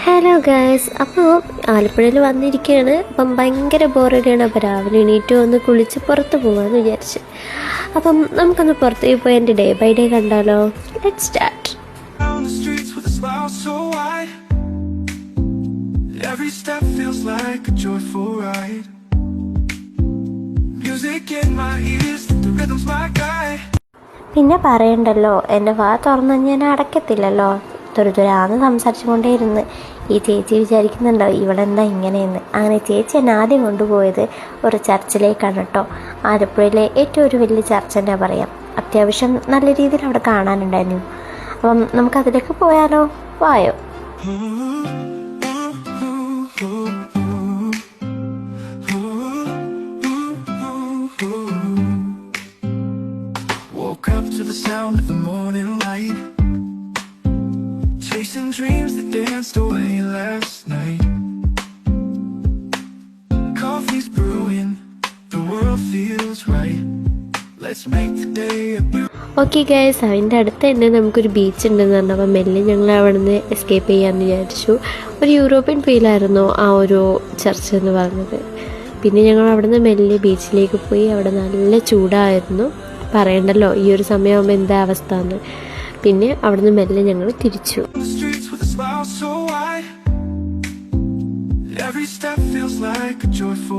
Hello guys, അപ്പോൾ ആലപ്പുഴയിൽ വന്നിരിക്കുകയാണ്. അപ്പം ഭയങ്കര ബോറടിയാണ്. അപ്പോൾ രാവിലെ എണീറ്റ് വന്ന് കുളിച്ച് പുറത്ത് പോകാമെന്ന് വിചാരിച്ച്. അപ്പം നമുക്കൊന്ന് പുറത്തേക്ക് പോയി എൻ്റെ ഡേ ബൈ ഡേ കണ്ടാലോ? Let's start. പിന്നെ പറയണ്ടല്ലോ, എൻ്റെ വാ തുറന്നു ഞാൻ അടയ്ക്കത്തില്ലല്ലോ. തുരുതുരാന്ന് സംസാരിച്ചുകൊണ്ടേ ഇരുന്ന് ഈ ചേച്ചി വിചാരിക്കുന്നുണ്ടോ ഇവളെന്താ ഇങ്ങനെയെന്ന്. അങ്ങനെ ചേച്ചി എന്നെ ആദ്യം കൊണ്ടുപോയത് ഒരു ചർച്ചിലേക്കാണ് കേട്ടോ. ആലപ്പുഴയിലെ ഏറ്റവും ഒരു വലിയ ചർച്ച് തന്നെ പറയാം. അത്യാവശ്യം നല്ല രീതിയിൽ അവിടെ കാണാനുണ്ടായിരുന്നു. അപ്പം നമുക്കതിലേക്ക് പോയാലോ? വായോ. Chasing dreams that danced away last night. Coffee's brewing, the world feels right. Let's make the day a okay guys, അതിൻ്റെ അടുത്ത് തന്നെ നമുക്കൊരു ബീച്ച് ഉണ്ടെന്ന് പറഞ്ഞപ്പോൾ മെല്ലെ ഞങ്ങൾ അവിടെ നിന്ന് എസ്കേപ്പ് ചെയ്യാമെന്ന് വിചാരിച്ചു. ഒരു യൂറോപ്യൻ ഫീലായിരുന്നു ആ ഒരു ചർച്ച് എന്ന് പറഞ്ഞത്. പിന്നെ ഞങ്ങൾ അവിടെ നിന്ന് മെല്ലെ ബീച്ചിലേക്ക് പോയി. അവിടെ നല്ല ചൂടായിരുന്നു, പറയണ്ടല്ലോ ഈ ഒരു സമയമാകുമ്പോൾ എന്താ അവസ്ഥ എന്ന്. പിന്നെ അവിടെ നിന്ന് മെല്ലെ ഞങ്ങൾ തിരിച്ചു. Every step feels like a joyful